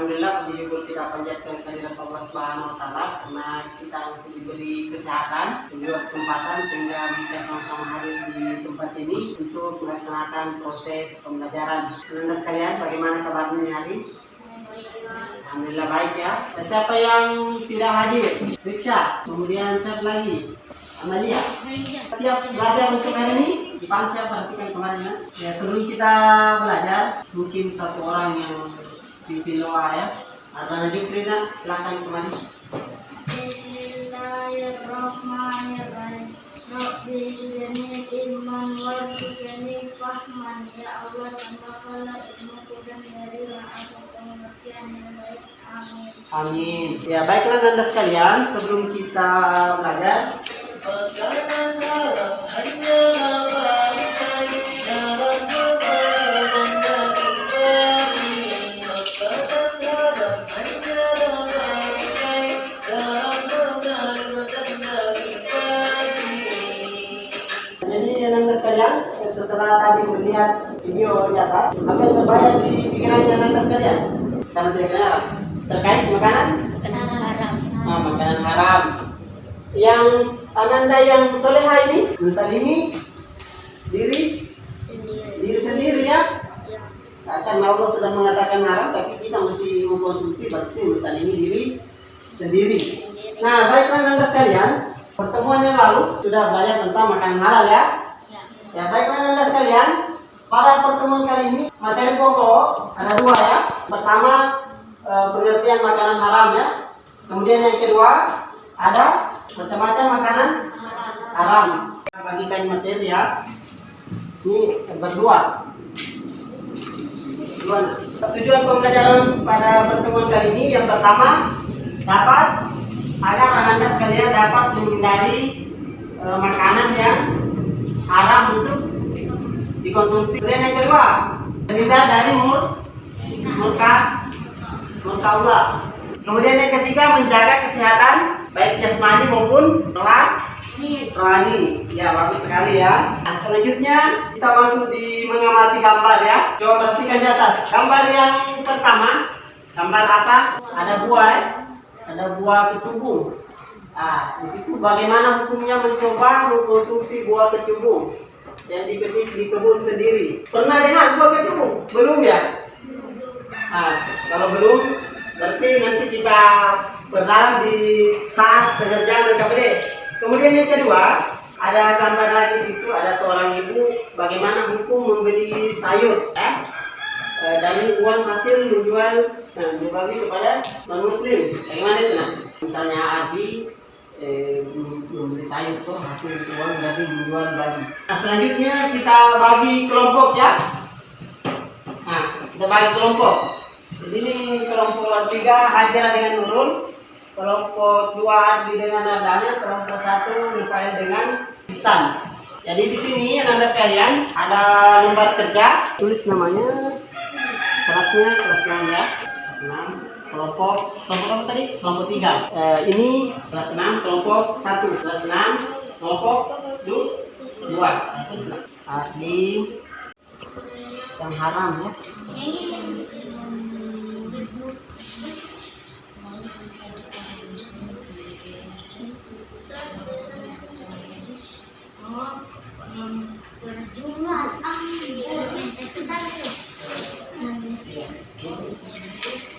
Alhamdulillah puji syukur kita panjatkan kehadirat Allah Subhanahu wa taala karena kita masih diberi kesehatan dan juga kesempatan sehingga bisa sama-sama hadir di tempat ini untuk melaksanakan proses pembelajaran. Anda sekalian, bagaimana kabarnya hari? Alhamdulillah baik ya. Siapa yang tidak hadir? Riksha. Kemudian siapa lagi? Amalia. Siap belajar untuk hari ini? Jepang siap perhatikan kemarin ya. Ya, sebelum kita belajar, mungkin satu orang yang pimpin doa ya. Ardana Jukrina, silakan kembali. Bismillahirrahmanirrahim. Rabbi zidni ilman warzuqni fahman. Ya Allah, tambahkanlah ilmuku dan berilah aku pengertian yang baik. Amin. Amin. Ya, baiklah Anda sekalian, sebelum kita belajar, setelah tadi melihat video di atas, apa yang terbayang di pikirannya Anda sekalian? Karena tidak kedengaran. Terkait makanan? Makanan haram. Makanan haram. Yang Ananda yang soleha ini mensalimi diri sendiri ya. Karena Allah sudah mengatakan haram, tapi kita masih mengkonsumsi, berarti mensalimi diri sendiri. Nah, baiklah Anda sekalian, pertemuan yang lalu sudah belajar tentang makanan halal ya. Ya, baiklah Anda sekalian, pada pertemuan kali ini materi pokok ada dua ya. Pertama, pengertian makanan haram ya. Kemudian yang kedua, ada macam-macam makanan haram. Kita bagikan materi ya. Ini berdua. Tujuan pembelajaran pada pertemuan kali ini yang pertama, dapat agar Anda sekalian dapat menghindari makanan yang haram untuk dikonsumsi. Kemudian yang kedua, terhindar dari murka Allah. Kemudian yang ketiga, menjaga kesehatan baik jasmani maupun rohani. Ya, bagus sekali ya. Nah, selanjutnya kita masuk di mengamati gambar ya. Coba perhatikan di atas. Gambar yang pertama, gambar apa? Ada buah ya. Ada buah kecubung. Nah, di situ bagaimana hukumnya mencoba mengkonsumsi buah kecubung yang diketik di kebun sendiri. Pernah dengar buah kecubung? Belum ya? Nah, kalau belum, berarti nanti kita berdalam di saat pekerjaan KPD. Kemudian yang kedua, ada gambar lagi di situ, ada seorang ibu bagaimana hukum membeli sayur ya? Dari uang hasil menjual dibagi kepada non-muslim. Bagaimana itu nah? Misalnya Adi membeli sayur itu hasil uang dari menjual bagi. Nah, selanjutnya kita bagi kelompok ya. Nah, kita bagi kelompok. Jadi ini kelompok 3 Hajara dengan Nurul, kelompok 2 Ardi dengan Ardana, kelompok 1 Nufail dengan Ihsan. Jadi di sini Anda sekalian ada lembar kerja, tulis namanya, kelasnya kelas 6 ya, kelas 6. Kelompok apa tadi? Kelompok 3. Ini kelas 6, kelompok 1. Kelas 6, kelompok 2. Ardi yang haram ya.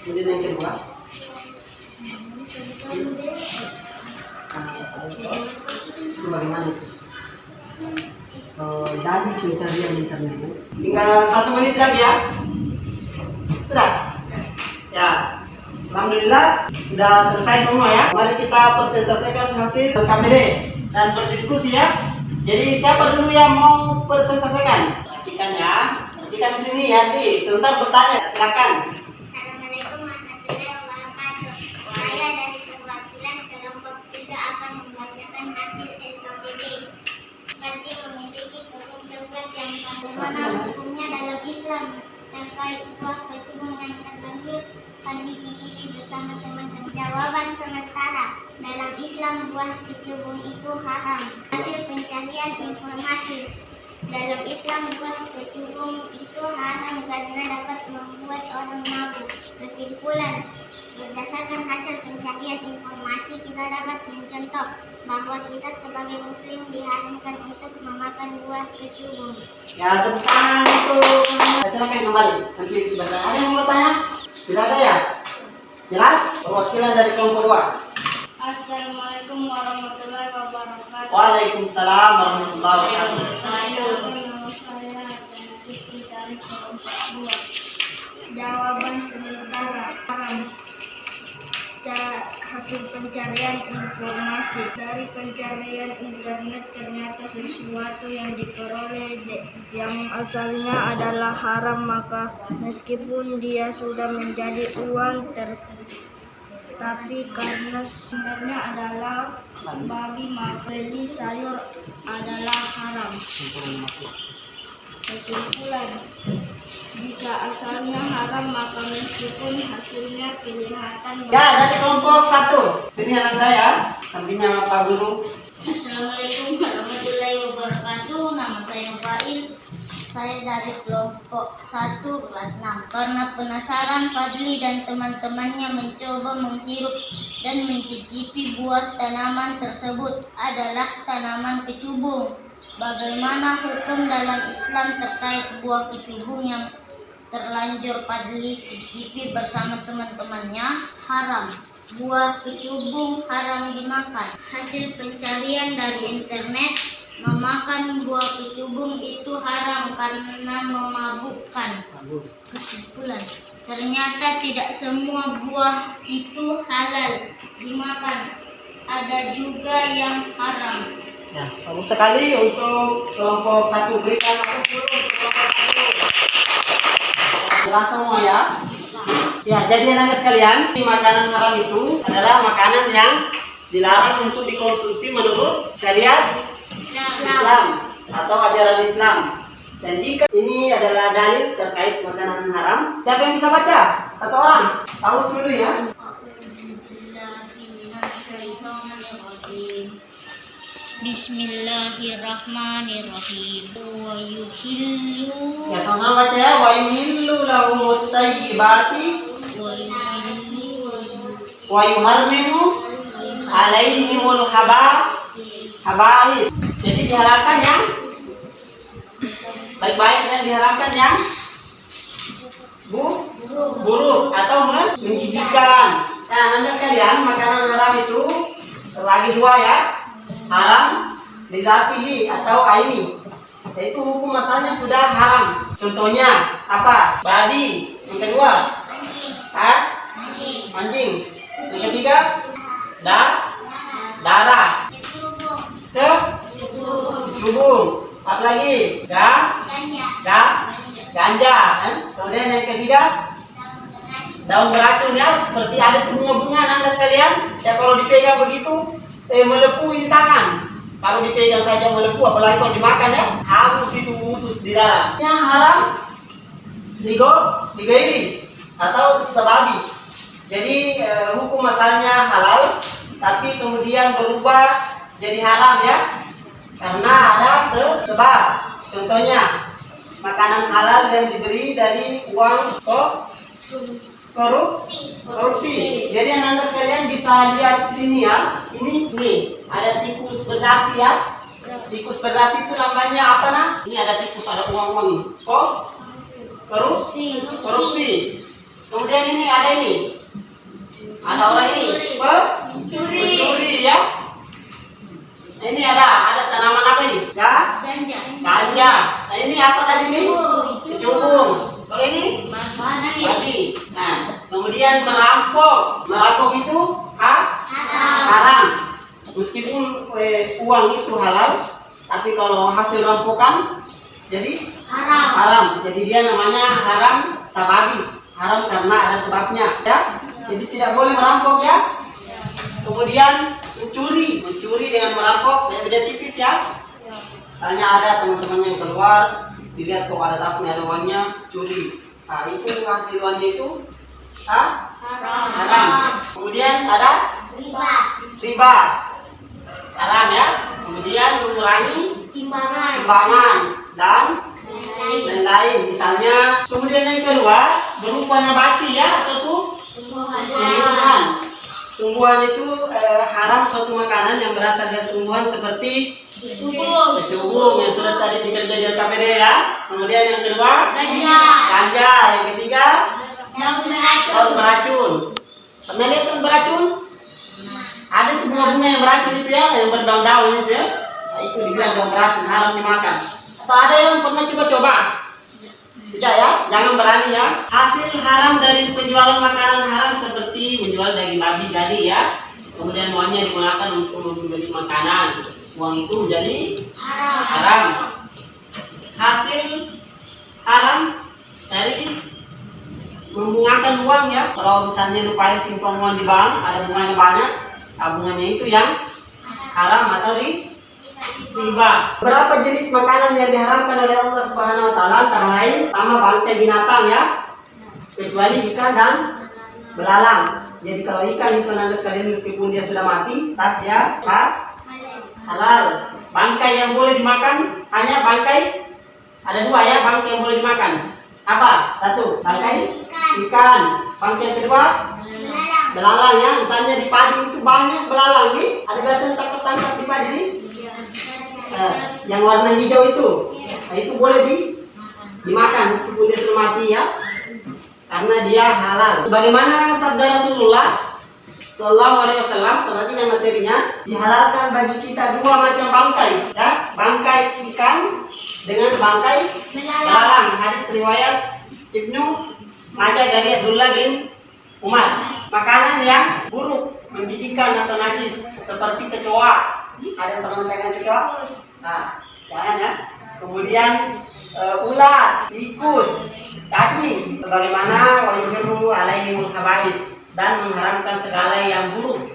Kemudian yang kedua, itu bagaimana itu? Dari pencarian internet. Tinggal 1 menit lagi ya. Sudah? Ya. Alhamdulillah sudah selesai semua ya. Mari kita presentasikan hasil KPD dan berdiskusi ya. Jadi siapa dulu yang mau presentasikan? Perhatikan ya. Perhatikan di sini ya. Sebentar bertanya. Silakan. Assalamualaikum warahmatullahi wabarakatuh. Saya dari perwakilan kelompok 3 akan membacakan hasil NKPD. Berarti memiliki hukum coklat yang sama. Bagaimana hukumnya dalam Islam terkait buah kecubung yang terlanjur dicicipi bersama teman-teman? Jawaban sementara. Dalam Islam buah kecubung itu haram. Hasil pencarian informasi. Dalam Islam buah kecubung itu haram karena dapat membuat orang mabuk. Kesimpulan Kesimpulan, berdasarkan hasil pencarian informasi kita dapat mencontoh bahwa kita sebagai muslim diharamkan untuk memakan buah kecubung. Ya, tepuk tangan untuk silakan kembali. Nanti dibaca. Ada yang mau bertanya? Tidak ada ya? Jelas? Perwakilan dari kelompok 2. Assalamualaikum warahmatullahi wabarakatuh. Waalaikumsalam warahmatullahi wabarakatuh. Nama saya Rizky dari kelompok 2. Jawaban sementara haram. Hasil pencarian informasi dari pencarian internet ternyata sesuatu yang diperoleh yang asalnya adalah haram, maka meskipun dia sudah menjadi uang tapi karena sebenarnya adalah babi, maka beli sayur adalah haram. Kesimpulan, jika asalnya haram maka meskipun hasilnya kelihatan. Ya, dari kelompok 1. Sini anak saya, sampingnya Pak Guru. Assalamualaikum warahmatullahi wabarakatuh. Nama saya Fail. Saya dari kelompok 1 kelas 6. Karena penasaran, Fadli dan teman-temannya mencoba menghirup dan mencicipi buah tanaman tersebut. Adalah tanaman kecubung. Bagaimana hukum dalam Islam terkait buah kecubung yang terlanjur Fadli cicipi bersama teman-temannya? Haram. Buah kecubung haram dimakan. Hasil pencarian dari internet, memakan buah kecubung itu haram karena memabukkan. Kesimpulan, ternyata tidak semua buah itu halal dimakan. Ada juga yang haram. Ya, bagus sekali untuk kelompok 1. Berikan aplaus dulu untuk kelompok 1. Jelas semua ya. Ya, jadi anak sekalian, makanan haram itu adalah makanan yang dilarang untuk dikonsumsi menurut syariat Islam atau ajaran Islam. Dan jika ini adalah dalil terkait makanan haram, siapa yang bisa baca? Satu orang. Tahu dulu ya. Bismillahirrahmanirrahim. Wa yuhillu. Ya, sama-sama baca ya. Wa yuhillu lahumut thayyibati wa yuharrimu alaihimul haba'is. Jadi dihalalkan yang baik-baik dan diharamkan yang buruk atau menjijikkan. Nah, Anda sekalian, makanan haram itu terbagi 2 ya. Haram lizatihi atau aini, yaitu hukum asalnya sudah haram. Contohnya apa? Babi. Yang kedua, anjing. Yang ketiga, darah. Kecubung. Apalagi? Ganja. Kemudian yang ketiga, daun beracun ya, seperti ada bunga-bunga Anda sekalian. Ya, kalau dipegang begitu melepuh ini tangan. Kalau dipegang saja melepuh, apalagi kalau dimakan ya, hangus itu usus di dalam. Yang haram digairi atau sebabi. Jadi hukum asalnya halal, tapi kemudian berubah jadi haram ya, karena ada sebab. Contohnya makanan halal yang diberi dari uang korupsi. Jadi Anda sekalian bisa lihat sini ya. Ini nih ada tikus berdasi ya. Tikus berdasi itu namanya apa nah? Ini ada tikus, ada uang-uang ini. Korupsi. Kemudian ini ada ini. Ada orang ini mencuri ya. Ini ada tanaman apa ini? Ganja. Nah, ini apa tadi nih? Kecubung. Kalau ini? Babi. Nah, kemudian merampok itu haram. Meskipun uang itu halal, tapi kalau hasil rampokan jadi haram. Jadi dia namanya haram sababi. Haram karena ada sebabnya ya. Jadi tidak boleh merampok ya. Kemudian mencuri dengan merampok beda tipis ya. Misalnya ada teman-teman yang keluar, dilihat kok ada tasnya, ada uangnya, curi. Nah, itu hasil uangnya itu haram. Kemudian ada riba, haram ya. Kemudian mengurangi timbangan dan lain-lain. Misalnya, kemudian yang kedua berupa nabati ya, atau tumbuhan itu haram suatu makanan yang berasal dari tumbuhan seperti kecubung yang sudah tadi dikerja di RKPD ya. Kemudian yang kedua ganja. Yang ketiga daun beracun. Pernah lihat daun beracun? Ada tuh bunga-bunga yang beracun itu ya, yang berdaun-daun itu ya. Nah, itu dibilang daun beracun, haram dimakan. Atau ada yang pernah coba-coba? Tidak ya, jangan berani ya. Hasil haram dari penjualan makanan haram seperti menjual daging babi tadi ya. Kemudian uangnya digunakan untuk membeli makanan. Uang itu menjadi haram. Hasil haram dari membungakan uang ya. Kalau misalnya lupa simpan uang di bank, ada bunganya banyak, tabungannya itu yang haram atau riba. Berapa jenis makanan yang diharamkan oleh Allah Subhanahu wa taala? Antara lain pertama bangkai binatang ya. Kecuali ikan dan belalang. Jadi kalau ikan itu anda sekalian meskipun dia sudah mati, tapi ya halal. Bangkai yang boleh dimakan hanya bangkai, ada dua ya bangkai yang boleh dimakan. Apa? Satu, bangkai ikan. Bangkai yang kedua belalang ya. Misalnya di padi itu banyak belalang nih. Ada biasanya tangkap di padi nih. Yang warna hijau itu, nah, itu boleh dimakan meskipun dia sudah mati ya, karena dia halal. Sebagaimana sabda Rasulullah Sallallahu Alaihi Wasallam, terjadi yang materinya dihalalkan bagi kita dua macam bangkai, ya, bangkai ikan dengan bangkai belalang. Hadis riwayat Ibnu Majah dari Abdullah bin Umar. Makanan yang buruk, menjijikkan atau najis seperti kecoa. Ada yang pernah makan kecoa? Nah, jangan ya. Kemudian ular, tikus, cacing, sebagaimana wa yuhibbu alaihimul khaba'is, dan mengharamkan segala yang buruk.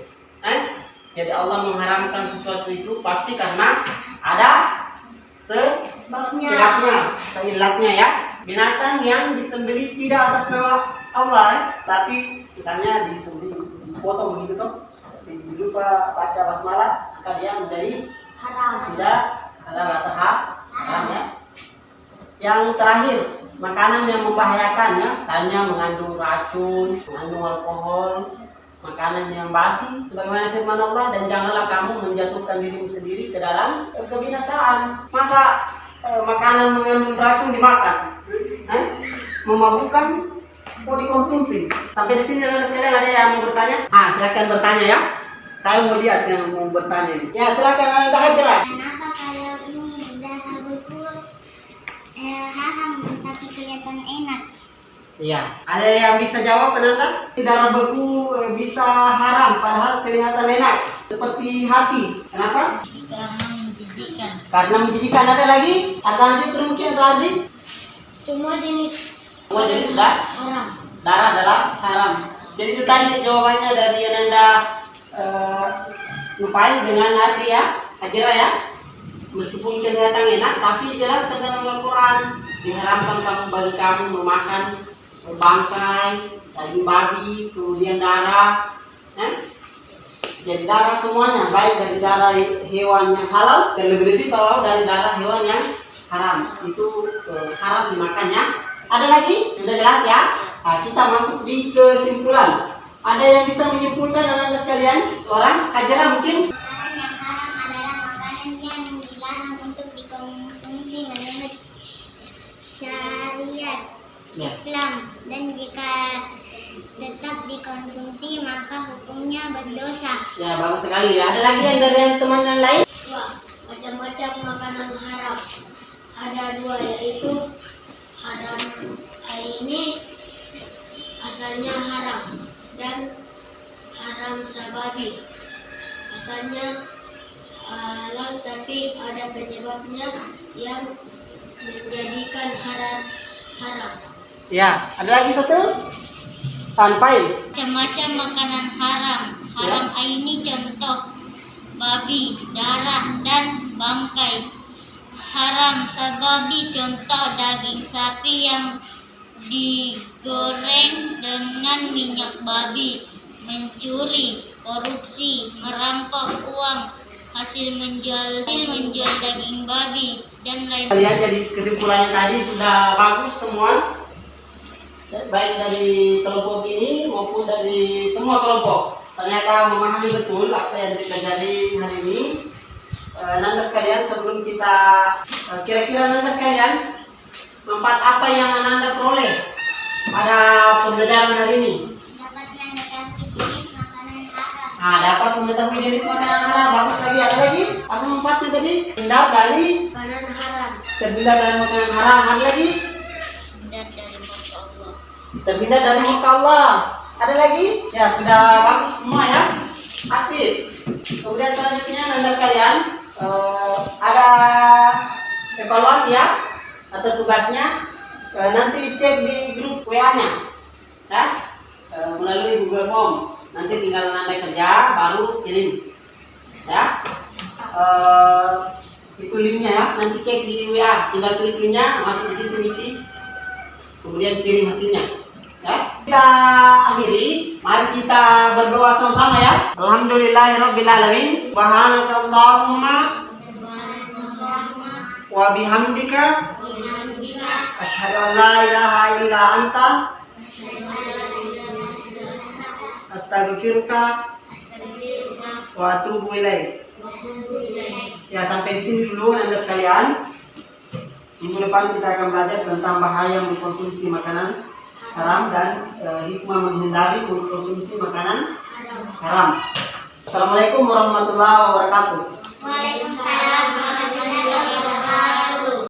Jadi Allah mengharamkan sesuatu itu pasti karena ada sebabnya atau ilatnya ya. Binatang yang disembelih tidak atas nama Allah, tapi misalnya disembelih, dipotong begitu toh, lupa baca basmalah, maka dia menjadi tidak halal atau haram ya. Yang terakhir, makanan yang membahayakan ya, misalnya mengandung racun, mengandung alkohol, makanan yang basi, sebagaimana firman Allah, dan janganlah kamu menjatuhkan dirimu sendiri ke dalam kebinasaan. Masa makanan mengandung racun dimakan? Memabukkan mau dikonsumsi. Sampai di sini ada sekalian ada yang mau bertanya? Silakan bertanya ya. Saya mau lihat yang mau bertanya ini. Ya, silakan Anda Hajra. Kenapa kalau ini darah beku haram tapi kelihatan enak? Iya. Ada yang bisa jawab Anda? Darah beku bisa haram padahal kelihatan enak. Seperti hati. Kenapa? Karena menjijikan. Karena menjijikan. Ada lagi? Alternatif mungkin atau lagi? Semua jenis dah haram. Darah adalah haram. Jadi itu tadi jawabannya dari yang Anda lupain dengan arti ya, Hajra ya. Meskipun kelihatan enak, tapi jelas ke dalam Al-Quran diharamkan bagi kamu memakan bangkai, daging babi, kemudian darah. Jadi darah semuanya, baik dari darah hewan yang halal dan lebih-lebih kalau dari darah hewan yang haram, itu haram dimakannya. Ada lagi? Sudah jelas ya? Nah, kita masuk di kesimpulan. Ada yang bisa menyimpulkan anak-anak sekalian? Orang Hajra mungkin? Makanan yang haram adalah makanan yang dilarang untuk dikonsumsi menurut syariat Islam, dan jika tetap dikonsumsi maka hukumnya berdosa. Ya, bagus sekali ya. Ada lagi yang dari yang teman yang lain? Macam-macam makanan haram. Ada dua, yaitu haram ini asalnya haram dan haram sababi asalnya halal tapi ada penyebabnya yang menjadikan haram. Ya, ada lagi satu? Tanpain. Macam-macam makanan haram. Haram ini contoh babi, darah, dan bangkai. Haram sababi contoh daging sapi yang digoreng dengan minyak babi, mencuri, korupsi, merampok uang hasil menjual daging babi, dan lain. Kalian jadi kesimpulannya tadi sudah bagus semua, baik dari kelompok ini maupun dari semua kelompok. ternyata memahami betul apa yang terjadi hari ini. Nanda sekalian, sebelum kita kira-kira Nanda sekalian, manfaat apa yang Nanda peroleh pada pembelajaran hari ini? Dapat mengetahui jenis makanan haram. Dapat mengetahui jenis makanan haram. Bagus lagi. Ada lagi? Apa manfaatnya tadi? Terhindar dari Makanan haram. terhindar dari makanan haram. Ada lagi? Hindar dari murka Allah. Terhindar dari murka Allah. Ada lagi? Ya, sudah bagus semua ya. Aktif. Kemudian selanjutnya Nanda sekalian, ada evaluasi ya atau tugasnya. Nanti dicek di grup WA-nya ya, melalui Google Form. Nanti tinggal Nanda kerja baru kirim ya. Itu linknya ya, nanti cek di WA, tinggal klik linknya, masuk di situ isi, kemudian kirim hasilnya ya. Kita akhiri, mari kita berdoa sama-sama ya. Alhamdulillahirobbilalamin. Subhanakallahumma wa bihamdika asyhadu an la ilaha illa anta astaghfiruka wa atubu ilaik. Ya, sampai di sini dulu Anda sekalian. Minggu depan kita akan belajar tentang bahaya mengkonsumsi makanan haram dan hikmah menghindari mengkonsumsi makanan haram. Assalamualaikum warahmatullahi wabarakatuh. Waalaikumsalam warahmatullahi